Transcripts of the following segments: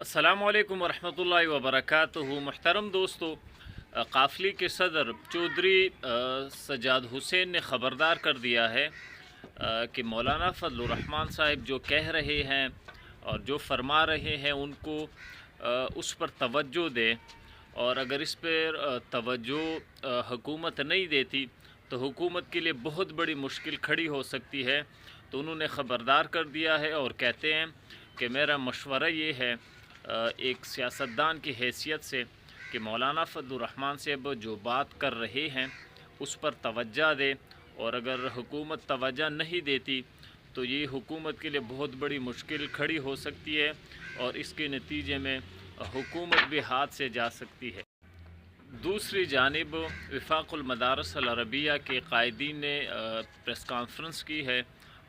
अस्सलामु अलैकुम वरहमतुल्लाहि वबरकातुहू। मुहतरम दोस्तों, काफ़िले के सदर चौधरी सज्जाद हुसैन ने ख़बरदार कर दिया है कि मौलाना फ़ज़लुर रहमान साहब जो कह रहे हैं और जो फरमा रहे हैं उनको उस पर तवज्जो दें, और अगर इस पर तवज्जो हुकूमत नहीं देती तो हुकूमत के लिए बहुत बड़ी मुश्किल खड़ी हो सकती है। तो उन्होंने ख़बरदार कर दिया है और कहते हैं कि मेरा मशवरा ये है एक सियासतदान की हैसियत से कि मौलाना फ़ज़लुर रहमान साहब जो बात कर रहे हैं उस पर तवज्जो दे, और अगर हुकूमत तवज्जो नहीं देती तो ये हुकूमत के लिए बहुत बड़ी मुश्किल खड़ी हो सकती है और इसके नतीजे में हुकूमत भी हाथ से जा सकती है। दूसरी जानिब वफाकुल मदारस अल अरबिया के कायदीन ने प्रेस कॉन्फ्रेंस की है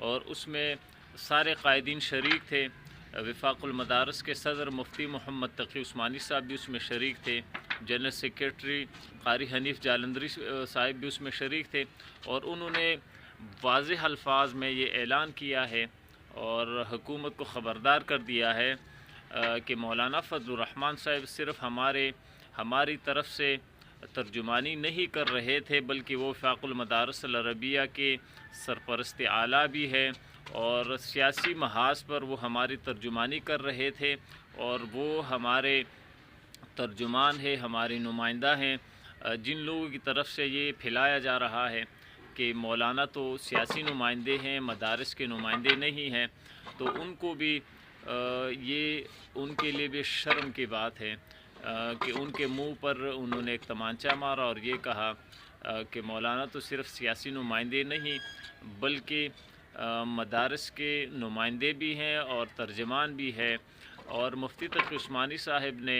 और उसमें सारे कायदीन शरीक थे। वफाकुल मदारस के सदर मुफ्ती मोहम्मद तकी उस्मानी साहब भी उसमें शरीक थे, जनरल सेक्रेटरी कारी हनीफ जालंधरी साहब भी उसमें शरीक थे, और उन्होंने वाज़ेह अल्फाज में ये ऐलान किया है और हुकूमत को ख़बरदार कर दिया है कि मौलाना फ़ज़लुर रहमान साहब सिर्फ़ हमारी तरफ से तर्जुमानी नहीं कर रहे थे, बल्कि वो वफाकुल मदारस अल अरबिया के सरपरस्त आला भी है और सियासी महाज पर वो हमारी तर्जुमानी कर रहे थे, और वो हमारे तर्जुमान है, हमारे नुमाइंदा हैं। जिन लोगों की तरफ से ये फैलाया जा रहा है कि मौलाना तो सियासी नुमाइंदे हैं, मदारस के नुमाइंदे नहीं हैं, तो उनको भी ये उनके लिए भी शर्म की बात है कि उनके मुंह पर उन्होंने एक तमांचा मारा और ये कहा कि मौलाना तो सिर्फ़ सियासी नुमाइंदे नहीं बल्कि मदारस के नुमाइंदे भी हैं और तर्जमान भी है। और मुफ्ती तकी उस्मानी साहब ने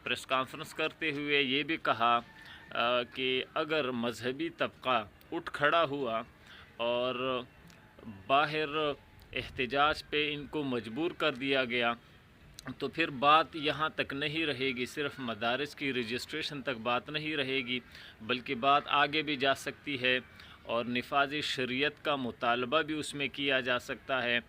प्रेस कॉन्फ्रेंस करते हुए ये भी कहा कि अगर मजहबी तबका उठ खड़ा हुआ और बाहर एहतजाज पे इनको मजबूर कर दिया गया तो फिर बात यहाँ तक नहीं रहेगी, सिर्फ मदारस की रजिस्ट्रेशन तक बात नहीं रहेगी, बल्कि बात आगे भी जा सकती है और निफाज़ शरीयत का मुतालबा भी उसमें किया जा सकता है।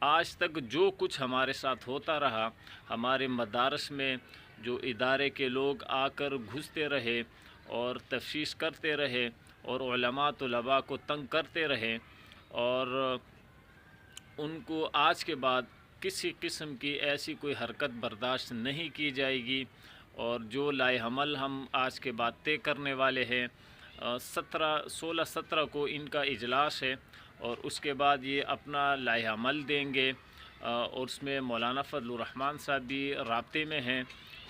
आज तक जो कुछ हमारे साथ होता रहा, हमारे मदारस में जो इदारे के लोग आकर घुसते रहे और तफ्शीश करते रहे और उलमा तलबा को तंग करते रहे, और उनको आज के बाद किसी किस्म की ऐसी कोई हरकत बर्दाश्त नहीं की जाएगी। और जो लाएहमल हम आज के बाद तय करने वाले हैं, 16-17 को इनका इजलास है और उसके बाद ये अपना लाएहमल देंगे, और उसमें मौलाना फ़ज़लुर रहमान साहब भी राब्ते में हैं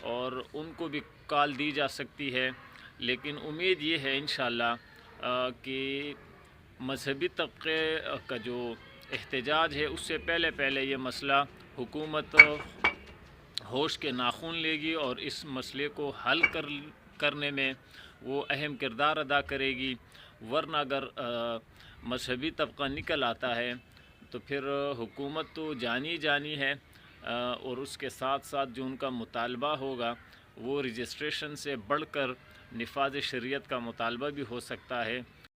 और उनको भी कॉल दी जा सकती है। लेकिन उम्मीद ये है इंशाअल्लाह कि मजहबी तबके का जो एहतजाज है उससे पहले पहले ये मसला हुकूमत होश के नाखून लेगी और इस मसले को हल करने में वो अहम किरदार अदा करेगी। वरना अगर मजहबी तबका निकल आता है तो फिर हुकूमत तो जानी है, और उसके साथ साथ जो उनका मुतालबा होगा वो रजिस्ट्रेशन से बढ़कर निफाज़ शरीयत का मुतालबा भी हो सकता है।